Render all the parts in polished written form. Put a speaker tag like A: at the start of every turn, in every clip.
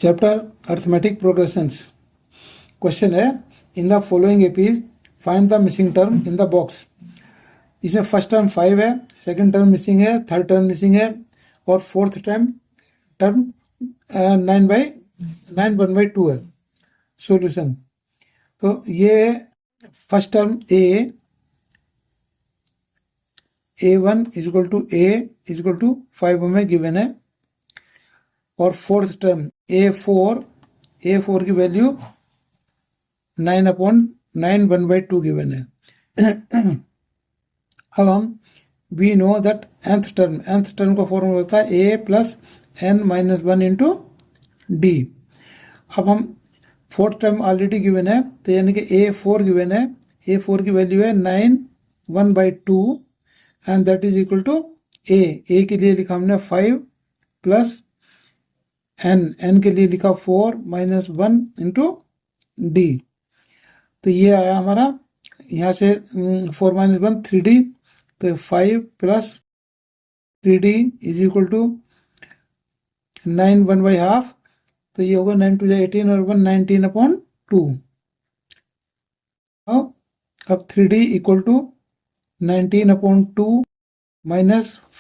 A: Chapter arithmetic progressions. Question है in the following APs find the missing term in the box. इसमें first term 5 है, second term missing है, third term missing है और fourth term 9/2 है। Solution तो ये फर्स्ट टर्म a1 = 5 हमें गिवन है और फोर्थ टर्म a4 की वैल्यू 9/1/2 गिवन है। अब हम we know that nth term का फॉर्मूला होता है a + n-1 × d। अब हम फोर्थ टर्म ऑलरेडी गिवन है तो यानी कि a4 गिवन है, a4 की वैल्यू है 9/1/2 and that is equal to a के लिए लिखा हमने 5 + n के लिए लिखा 4 - 1 × d। तो ये आया हमारा यहाँ से 4 - 1 3d, तो 5 + 3d इज इक्वल टू 9 1/2, तो ये होगा 9 × 2 = 18 और 1 19/2। अब 3d = 19/2 -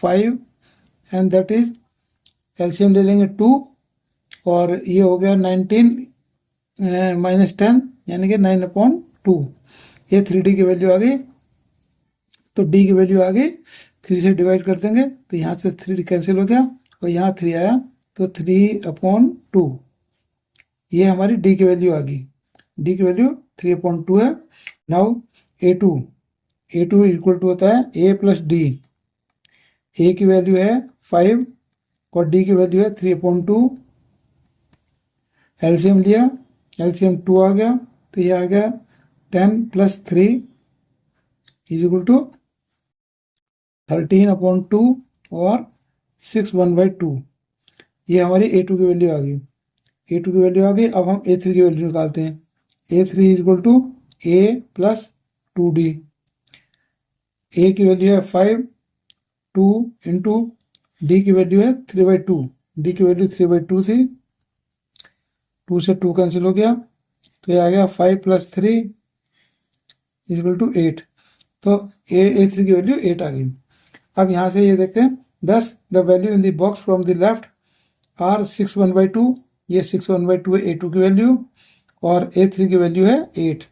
A: 5 and that is LCM ले लेंगे 2 और ये हो गया 19 - 10 यानी कि 9/2। ये 3d की वैल्यू आ गई, तो d की वैल्यू आ गई 3 से डिवाइड कर देंगे तो यहाँ से 3 कैंसिल हो गया और यहाँ 3 आया तो 3/2। ये हमारी d की वैल्यू आ गई, d की वैल्यू 3/2 है। नाउ a2 = होता है a + d। a की वैल्यू है 5 और d की वैल्यू है 3/2। एलसीएम लिया, एलसीएम 2 आ गया तो ये आ गया 10 + 3 = 13/2 और 6 1/2। ये हमारी a2 की वैल्यू आ गई, a2 की वैल्यू आ गई। अब हम a3 की वैल्यू निकालते हैं। a3 = a + 2d। a की वैल्यू है 5, 2 × d की वैल्यू है 3/2। d की वैल्यू 3/2 थी, 2 से 2 कैंसिल हो गया तो ये आ गया 5 + 3 = 8। तो a3 की वैल्यू 8 आ गई। अब यहाँ से ये देखते हैं, thus the value in the box from the left are 6 1/2। ये 6 1/2 है a2 की वैल्यू और a3 की वैल्यू है 8।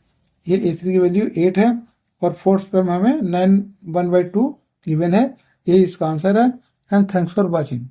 A: ये a3 की वैल्यू 8 है और फोर्थ टर्म हमें 9 1/2 गिवन है। ये इसका आंसर है। And thanks for watching.